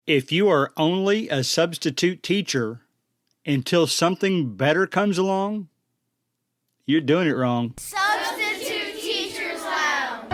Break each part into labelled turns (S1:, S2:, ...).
S1: If you are only a substitute teacher until something better comes along, you're doing it wrong.
S2: Substitute Teachers Lounge.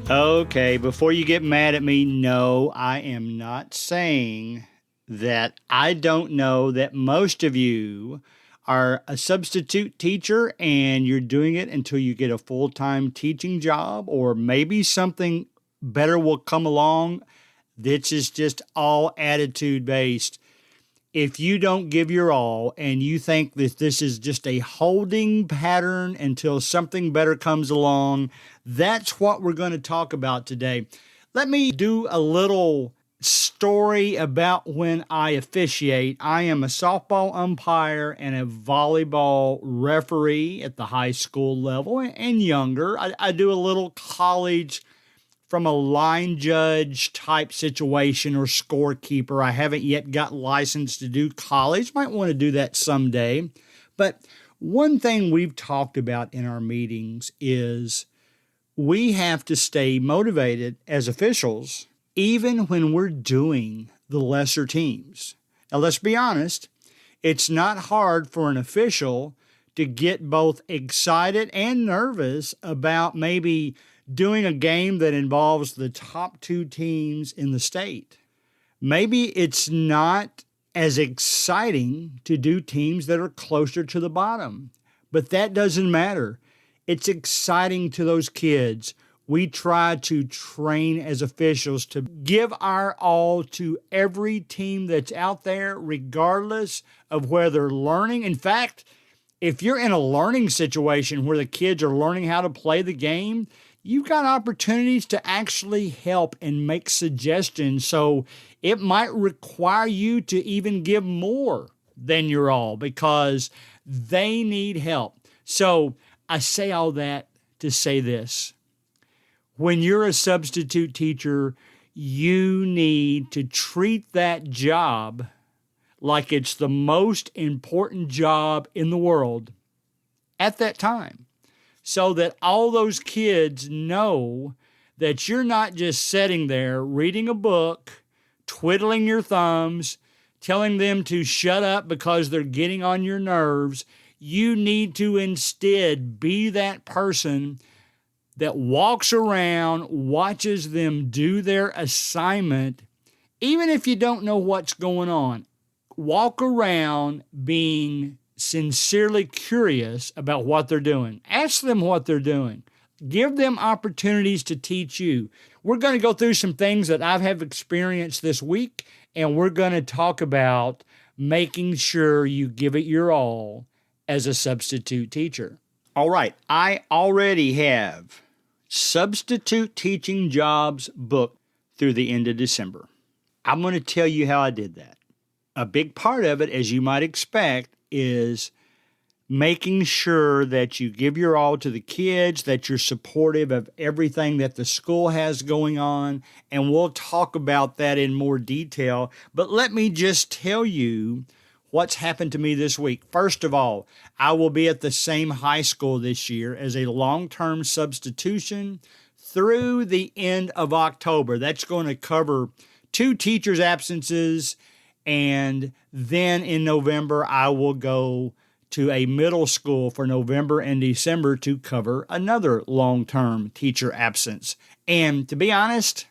S1: Okay, before you get mad at me, no, I am not saying that I don't know that most of you are a substitute teacher and you're doing it until you get a full-time teaching job, or maybe something better will come along. This is just all attitude based. If you don't give your all and you think that this is just a holding pattern until something better comes along, that's what we're going to talk about today. Let me do a little story about when I officiate. I am a softball umpire and a volleyball referee at the high school level and younger. I do a little college from a line judge type situation or scorekeeper. I haven't yet got licensed to do college. Might want to do that someday. But one thing we've talked about in our meetings is we have to stay motivated as officials even when we're doing the lesser teams. Now, let's be honest, it's not hard for an official to get both excited and nervous about maybe doing a game that involves the top two teams in the state. Maybe it's not as exciting to do teams that are closer to the bottom, but that doesn't matter. It's exciting to those kids. We try to train as officials to give our all to every team that's out there, regardless of where they're learning. In fact, if you're in a learning situation where the kids are learning how to play the game, you've got opportunities to actually help and make suggestions. So it might require you to even give more than your all because they need help. So I say all that to say this. When you're a substitute teacher, you need to treat that job like it's the most important job in the world at that time, so that all those kids know that you're not just sitting there reading a book, twiddling your thumbs, telling them to shut up because they're getting on your nerves. You need to instead be that person that walks around, watches them do their assignment, even if you don't know what's going on. Walk around being sincerely curious about what they're doing. Ask them what they're doing. Give them opportunities to teach you. We're going to go through some things that I have experienced this week, and we're going to talk about making sure you give it your all as a substitute teacher. All right, I already have substitute teaching jobs booked through the end of December. I'm going to tell you how I did that. A big part of it, as you might expect, is making sure that you give your all to the kids, that you're supportive of everything that the school has going on, and we'll talk about that in more detail. But let me just tell you what's happened to me this week. First of all, I will be at the same high school this year as a long-term substitution through the end of October. That's going to cover 2 teachers' absences, and then in November, I will go to a middle school for November and December to cover another long-term teacher absence. And to be honest,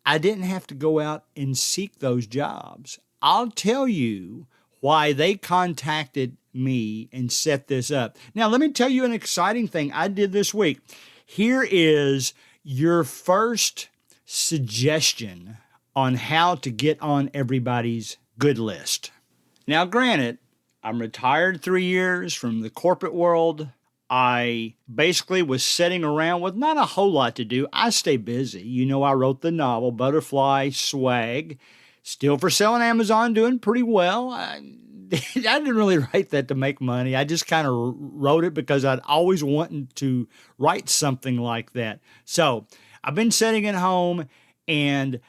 S1: I didn't have to go out and seek those jobs. I'll tell you why they contacted me and set this up. Now, let me tell you an exciting thing I did this week. Here is your first suggestion on how to get on everybody's good list. Now, granted, I'm retired 3 years from the corporate world. I basically was sitting around with not a whole lot to do. I stay busy. You know, I wrote the novel, Butterfly Swag. Still for sale on Amazon, doing pretty well. I didn't really write that to make money. I just kind of wrote it because I'd always wanted to write something like that. So I've been sitting at home, and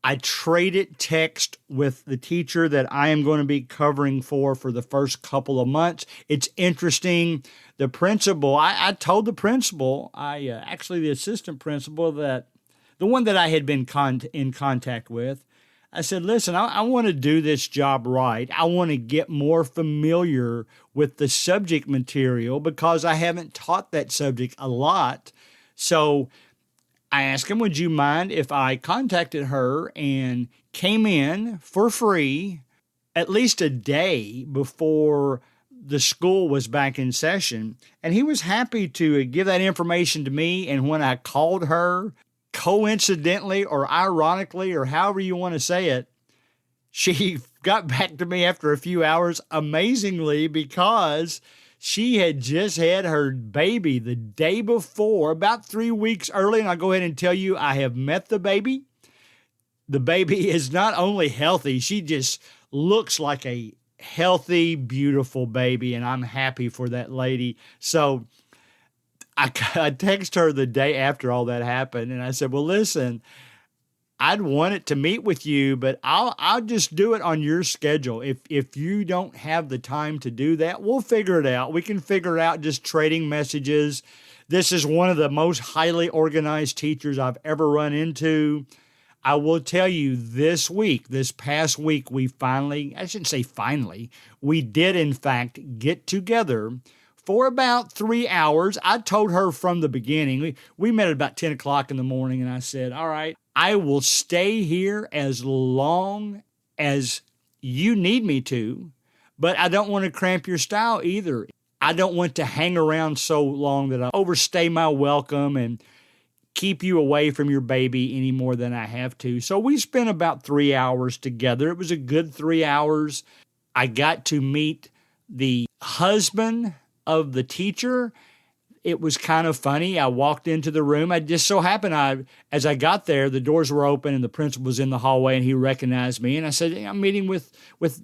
S1: I traded text with the teacher that I am going to be covering for the first couple of months. It's interesting. The principal, I told the principal, actually the assistant principal, that the one that I had been in contact with, I said, listen, I want to do this job right. I want to get more familiar with the subject material because I haven't taught that subject a lot. So I asked him, would you mind if I contacted her and came in for free at least a day before the school was back in session? And he was happy to give that information to me. And when I called her, coincidentally or ironically, or however you want to say it, she got back to me after a few hours, amazingly, because she had just had her baby the day before, about 3 weeks early. And I'll go ahead and tell you, I have met the baby. The baby is not only healthy, she just looks like a healthy, beautiful baby. And I'm happy for that lady. So I texted her the day after all that happened. And I said, well, listen, I'd wanted to meet with you, but I'll just do it on your schedule. If you don't have the time to do that, we'll figure it out. We can figure it out just trading messages. This is one of the most highly organized teachers I've ever run into. I will tell you this past week, we did in fact get together for about 3 hours. I told her from the beginning, we met at about 10 o'clock in the morning, and I said, all right, I will stay here as long as you need me to, but I don't want to cramp your style either. I don't want to hang around so long that I overstay my welcome and keep you away from your baby any more than I have to. So we spent about 3 hours together. It was a good 3 hours. I got to meet the husband of the teacher. It was kind of funny. I walked into the room. I just so happened, as I got there, the doors were open and the principal was in the hallway and he recognized me. And I said, I'm meeting with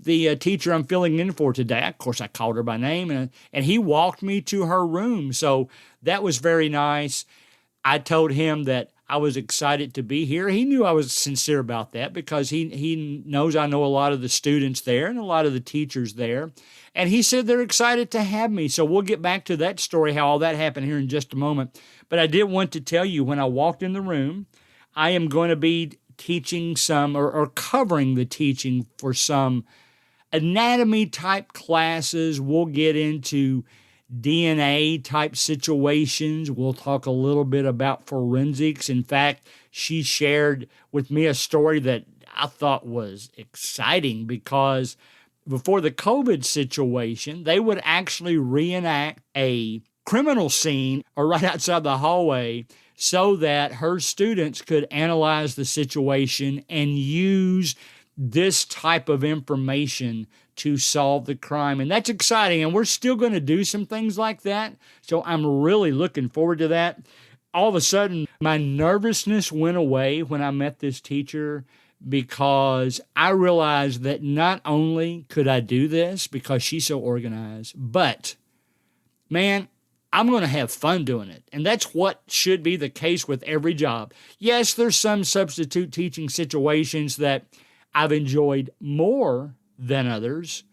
S1: the teacher I'm filling in for today. Of course, I called her by name and he walked me to her room. So that was very nice. I told him that I was excited to be here. He knew I was sincere about that because he knows I know a lot of the students there and a lot of the teachers there. And he said they're excited to have me. So we'll get back to that story, how all that happened here in just a moment. But I did want to tell you, when I walked in the room, I am going to be teaching some or covering the teaching for some anatomy type classes. We'll get into DNA type situations. We'll talk a little bit about forensics. In fact, she shared with me a story that I thought was exciting because before the COVID situation, they would actually reenact a criminal scene or right outside the hallway so that her students could analyze the situation and use this type of information to solve the crime. And that's exciting. And we're still going to do some things like that. So I'm really looking forward to that. All of a sudden, my nervousness went away when I met this teacher because I realized that not only could I do this because she's so organized, but man, I'm going to have fun doing it. And that's what should be the case with every job. Yes, there's some substitute teaching situations that I've enjoyed more than others,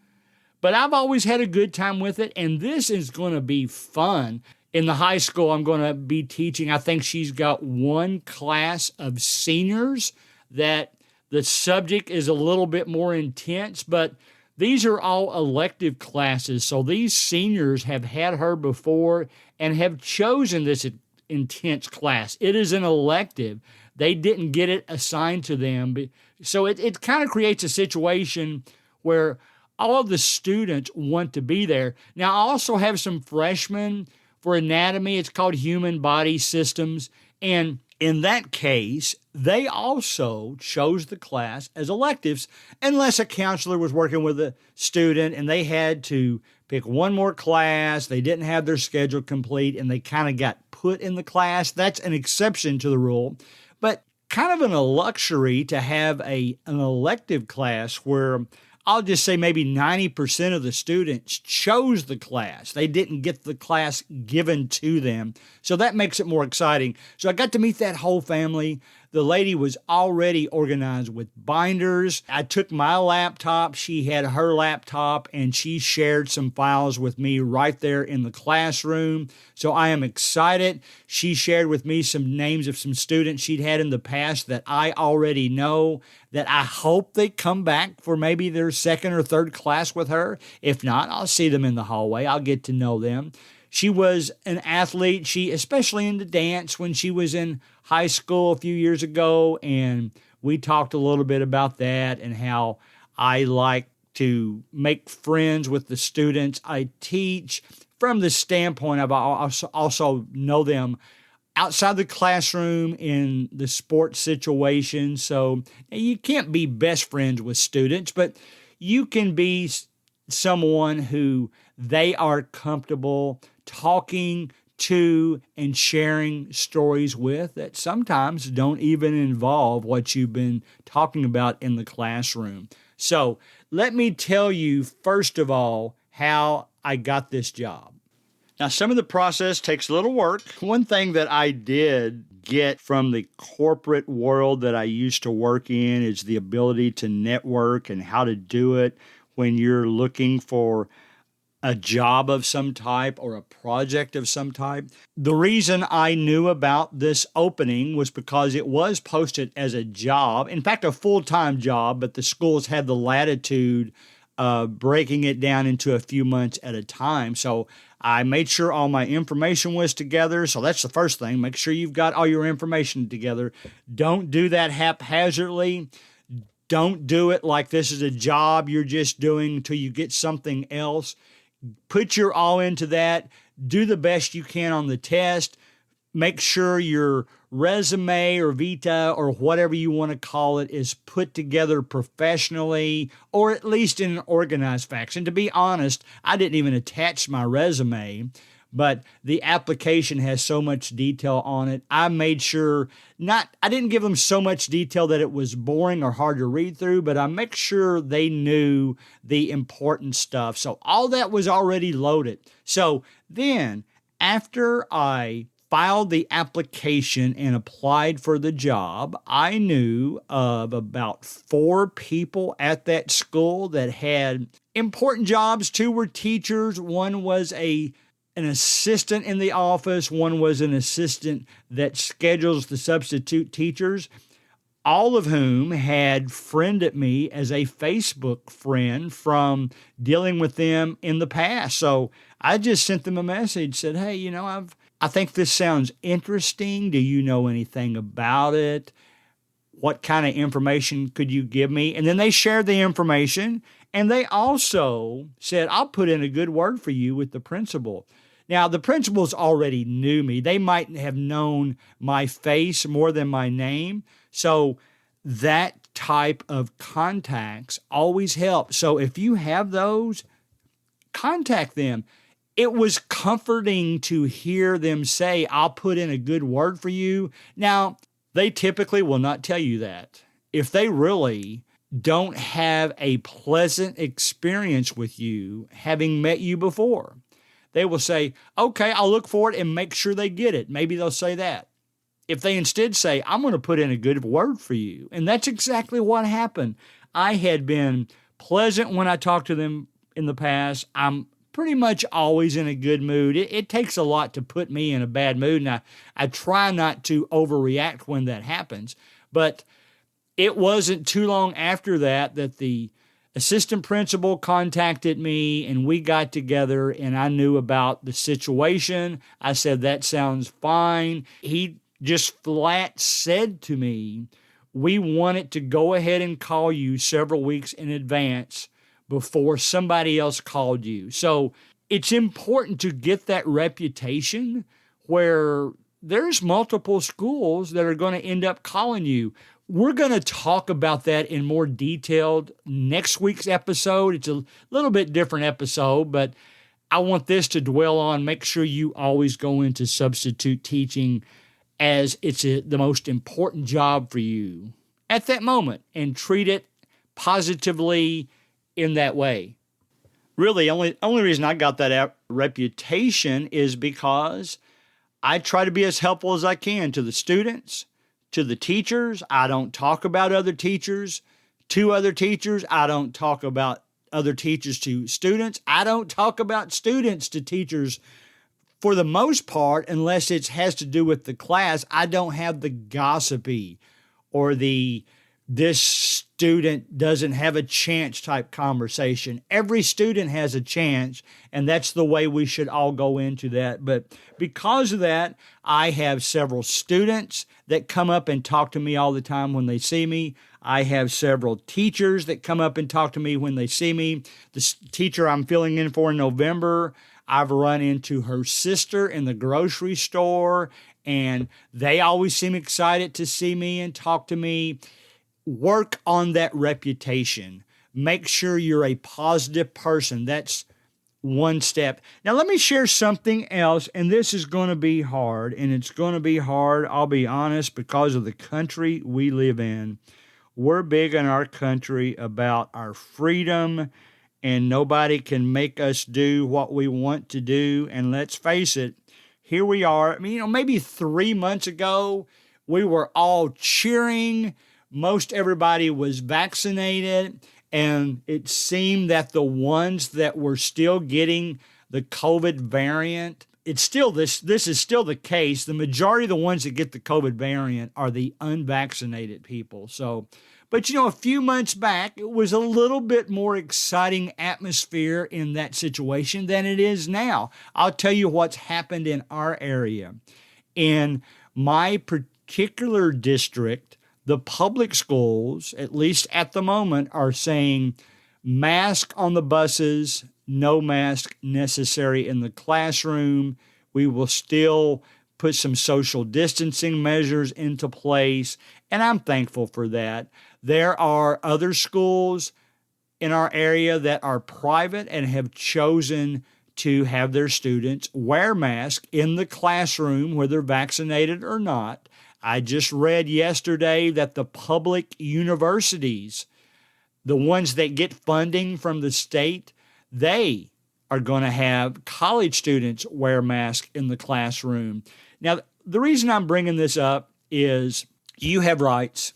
S1: but I've always had a good time with it, and this is going to be fun. In the high school, I'm going to be teaching, I think she's got one class of seniors that the subject is a little bit more intense, but these are all elective classes, so these seniors have had her before and have chosen this intense class. It is an elective. They didn't get it assigned to them. So it kind of creates a situation where all of the students want to be there. Now, I also have some freshmen for anatomy. It's called Human Body Systems. And in that case, they also chose the class as electives unless a counselor was working with a student and they had to pick one more class. They didn't have their schedule complete and they kind of got put in the class. That's an exception to the rule. But kind of a luxury to have an elective class where I'll just say maybe 90% of the students chose the class. They didn't get the class given to them. So that makes it more exciting. So I got to meet that whole family. The lady was already organized with binders. I took my laptop, she had her laptop, and she shared some files with me right there in the classroom. So I am excited. She shared with me some names of some students she'd had in the past that I already know, that I hope they come back for maybe their second or third class with her. If not, I'll see them in the hallway. I'll get to know them. She was an athlete. She, especially into dance when she was in high school a few years ago, and we talked a little bit about that and how I like to make friends with the students I teach from the standpoint of I also know them outside the classroom in the sports situation. So you can't be best friends with students, but you can be someone who they are comfortable talking to and sharing stories with that sometimes don't even involve what you've been talking about in the classroom. So let me tell you, first of all, how I got this job. Now, some of the process takes a little work. One thing that I did get from the corporate world that I used to work in is the ability to network and how to do it when you're looking for a job of some type or a project of some type. The reason I knew about this opening was because it was posted as a job, in fact, a full-time job, but the schools had the latitude of breaking it down into a few months at a time. So I made sure all my information was together. So that's the first thing. Make sure you've got all your information together. Don't do that haphazardly. Don't do it like this is a job you're just doing until you get something else. Put your all into that. Do the best you can on the test. Make sure your resume or vita or whatever you want to call it is put together professionally or at least in an organized fashion. To be honest, I didn't even attach my resume, but the application has so much detail on it. I made sure I didn't give them so much detail that it was boring or hard to read through, but I make sure they knew the important stuff. So all that was already loaded. So then after I filed the application and applied for the job, I knew of about 4 people at that school that had important jobs. 2 were teachers. One was an assistant in the office. One was an assistant that schedules the substitute teachers, all of whom had friended me as a Facebook friend from dealing with them in the past. So I just sent them a message, said, hey, I think this sounds interesting. Do you know anything about it? What kind of information could you give me? And then they shared the information, and they also said, I'll put in a good word for you with the principal. Now, the principals already knew me. They might have known my face more than my name. So that type of contacts always help. So if you have those, contact them. It was comforting to hear them say, I'll put in a good word for you. Now, they typically will not tell you that. If they really don't have a pleasant experience with you, having met you before, they will say, okay, I'll look for it and make sure they get it. Maybe they'll say that. If they instead say, I'm going to put in a good word for you. And that's exactly what happened. I had been pleasant when I talked to them in the past. I'm pretty much always in a good mood. It takes a lot to put me in a bad mood, and I try not to overreact when that happens. But it wasn't too long after that the assistant principal contacted me, and we got together, and I knew about the situation. I said, that sounds fine. He just flat said to me, we wanted to go ahead and call you several weeks in advance before somebody else called you. So it's important to get that reputation where there's multiple schools that are going to end up calling you. We're going to talk about that in more detail next week's episode. It's a little bit different episode, but I want this to dwell on. Make sure you always go into substitute teaching as it's the most important job for you at that moment and treat it positively in that way. Really, only reason I got that reputation is because I try to be as helpful as I can to the students, to the teachers. I don't talk about other teachers to other teachers. I don't talk about other teachers to students. I don't talk about students to teachers for the most part, unless it has to do with the class. I don't have the gossipy or the this student doesn't have a chance type conversation. Every student has a chance, and that's the way we should all go into that. But because of that, I have several students that come up and talk to me all the time when they see me. I have several teachers that come up and talk to me when they see me. The teacher I'm filling in for in November, I've run into her sister in the grocery store, and they always seem excited to see me and talk to me. Work on that reputation. Make sure you're a positive person. That's one step. Now, let me share something else, and this is going to be hard, and it's going to be hard, I'll be honest, because of the country we live in. We're big in our country about our freedom, and nobody can make us do what we want to do. And let's face it, here we are. I mean, maybe 3 months ago, we were all cheering. Most everybody was vaccinated, and it seemed that the ones that were still getting the COVID variant, it's still this is still the case. The majority of the ones that get the COVID variant are the unvaccinated people. So, but a few months back, it was a little bit more exciting atmosphere in that situation than it is now. I'll tell you what's happened in our area. In my particular district, the public schools, at least at the moment, are saying mask on the buses, no mask necessary in the classroom. We will still put some social distancing measures into place, and I'm thankful for that. There are other schools in our area that are private and have chosen to have their students wear masks in the classroom, whether vaccinated or not. I just read yesterday that the public universities, the ones that get funding from the state, they are going to have college students wear masks in the classroom. Now, the reason I'm bringing this up is you have rights,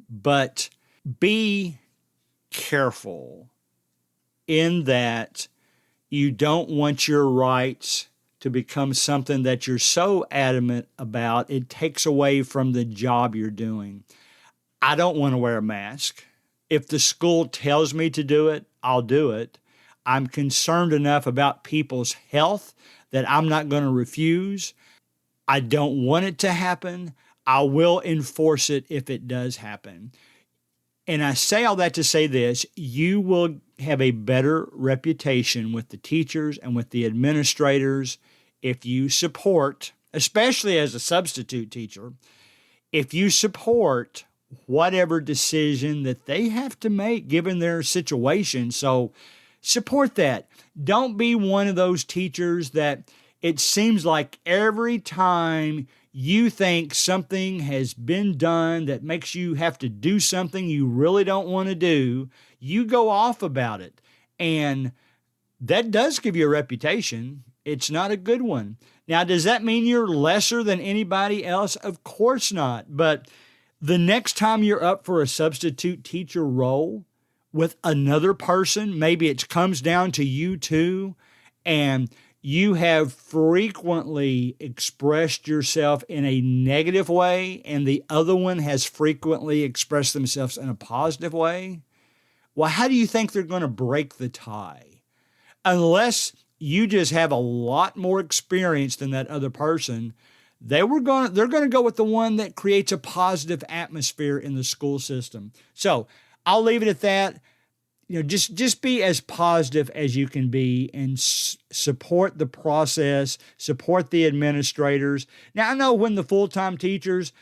S1: but be careful in that you don't want your rights to become something that you're so adamant about, it takes away from the job you're doing. I don't want to wear a mask. If the school tells me to do it, I'll do it. I'm concerned enough about people's health that I'm not going to refuse. I don't want it to happen. I will enforce it if it does happen. And I say all that to say this: you will have a better reputation with the teachers and with the administrators if you support, especially as a substitute teacher, if you support whatever decision that they have to make given their situation. So support that. Don't be one of those teachers that it seems like every time you think something has been done that makes you have to do something you really don't want to do, you go off about it. And that does give you a reputation. It's not a good one. Now, does that mean you're lesser than anybody else? Of course not. But the next time you're up for a substitute teacher role with another person, maybe it comes down to you two, and you have frequently expressed yourself in a negative way, and the other one has frequently expressed themselves in a positive way. Well, how do you think they're going to break the tie? Unless you just have a lot more experience than that other person, they're going to go with the one that creates a positive atmosphere in the school system. So I'll leave it at that. Just be as positive as you can be and support the process, support the administrators. Now, I know when the full-time teachers,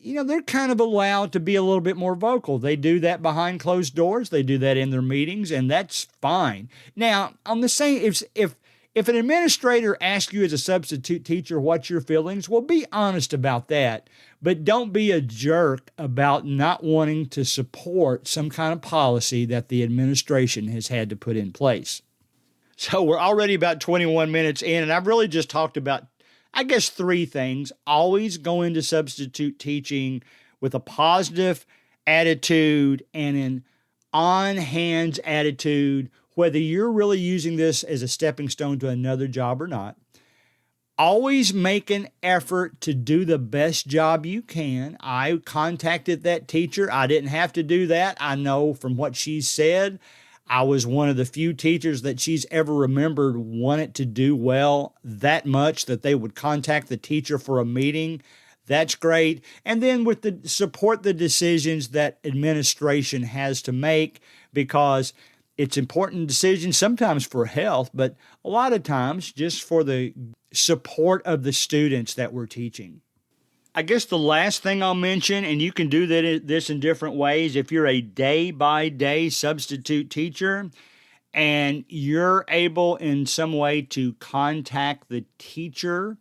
S1: they're kind of allowed to be a little bit more vocal. They do that behind closed doors. They do that in their meetings, and that's fine. Now, on the same, if an administrator asks you as a substitute teacher what's your feelings, well, be honest about that. But don't be a jerk about not wanting to support some kind of policy that the administration has had to put in place. So we're already about 21 minutes in, and I've really just talked about, I guess, 3 things. Always go into substitute teaching with a positive attitude and an on-hands attitude, whether you're really using this as a stepping stone to another job or not. Always make an effort to do the best job you can. I contacted that teacher. I didn't have to do that. I know from what she said, I was one of the few teachers that she's ever remembered wanted to do well that much that they would contact the teacher for a meeting. That's great. And then with the support the decisions that administration has to make, because it's important decisions sometimes for health, but a lot of times just for the support of the students that we're teaching. I guess the last thing I'll mention, and you can do this in different ways, if you're a day-by-day substitute teacher and you're able in some way to contact the teacher,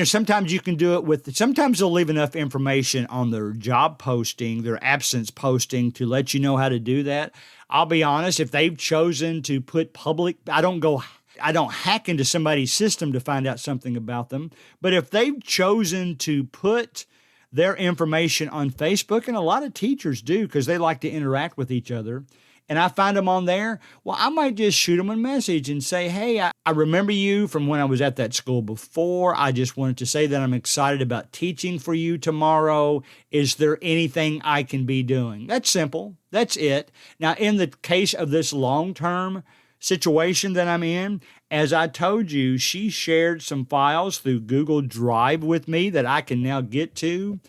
S1: sometimes you can do it sometimes they'll leave enough information on their job posting, their absence posting to let you know how to do that. I'll be honest, if they've chosen to put public, I don't hack into somebody's system to find out something about them. But if they've chosen to put their information on Facebook, and a lot of teachers do because they like to interact with each other, and I find them on there, well, I might just shoot them a message and say, hey, I remember you from when I was at that school before. I just wanted to say that I'm excited about teaching for you tomorrow. Is there anything I can be doing? That's simple. That's it. Now, in the case of this long-term situation that I'm in, as I told you, she shared some files through Google Drive with me that I can now get to.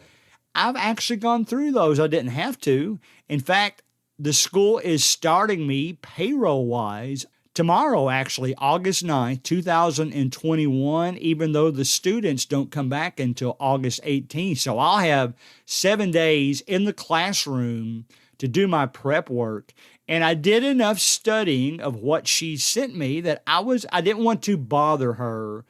S1: I've actually gone through those. I didn't have to. In fact, the school is starting me payroll-wise tomorrow, actually, August 9th, 2021, even though the students don't come back until August 18th. So I'll have 7 days in the classroom to do my prep work. And I did enough studying of what she sent me that I didn't want to bother her.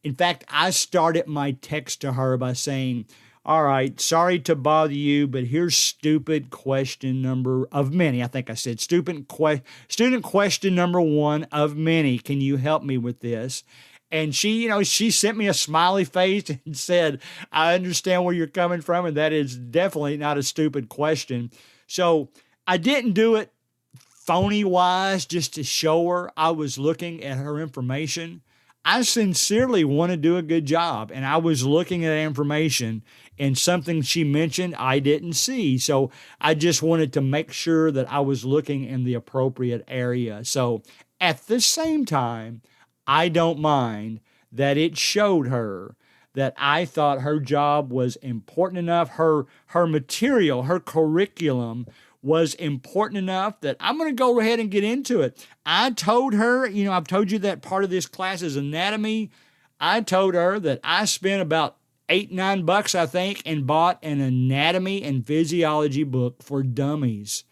S1: In fact, I started my text to her by saying, all right, sorry to bother you, but here's stupid question number of many. I think I said student question number 1 of many. Can you help me with this? And she sent me a smiley face and said, I understand where you're coming from, and that is definitely not a stupid question. So I didn't do it phony-wise just to show her I was looking at her information. I sincerely want to do a good job, and I was looking at information, and something she mentioned I didn't see. So I just wanted to make sure that I was looking in the appropriate area. So at the same time, I don't mind that it showed her that I thought her job was important enough, her material, her curriculum was important enough that I'm going to go ahead and get into it. I told her, I've told you that part of this class is anatomy. I told her that I spent about $8-9, I think, and bought an anatomy and physiology book for dummies.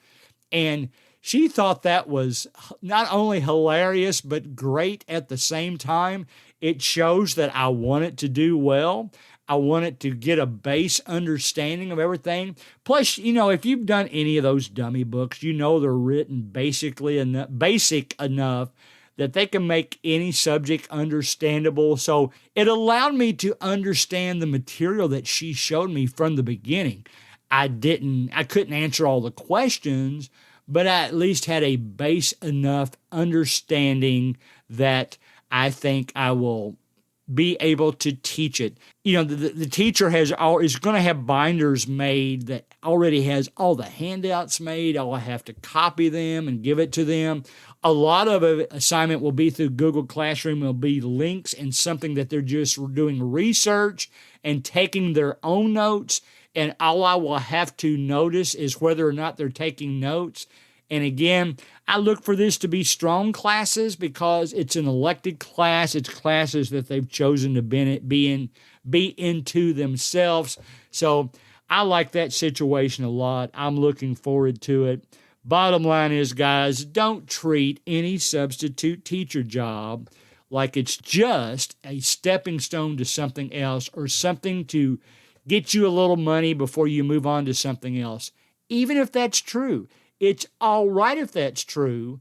S1: And she thought that was not only hilarious, but great at the same time. It shows that I wanted to do well. I wanted to get a base understanding of everything. Plus, if you've done any of those dummy books, they're written basic enough that they can make any subject understandable. So it allowed me to understand the material that she showed me from the beginning. I couldn't answer all the questions, but I at least had a base enough understanding that I think I will be able to teach it. The teacher is going to have binders made that already has all the handouts made. I'll have to copy them and give it to them. A lot of the assignment will be through Google Classroom. Will be links and something that they're just doing research and taking their own notes. And all I will have to notice is whether or not they're taking notes. And again, I look for this to be strong classes because it's an elected class. It's classes that they've chosen to be into themselves. So I like that situation a lot. I'm looking forward to it. Bottom line is, guys, don't treat any substitute teacher job like it's just a stepping stone to something else or something to get you a little money before you move on to something else. Even if that's true. It's all right if that's true,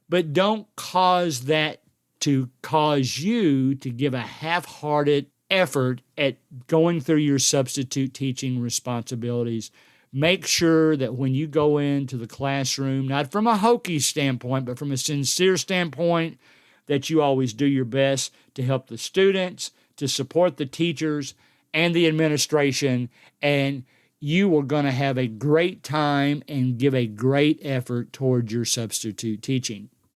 S1: but don't cause that to cause you to give a half-hearted effort at going through your substitute teaching responsibilities. make sure that when you go into the classroom, not from a hokey standpoint, but from a sincere standpoint, that you always do your best to help the students, to support the teachers and the administration, and you are going to have a great time and give a great effort towards your substitute teaching.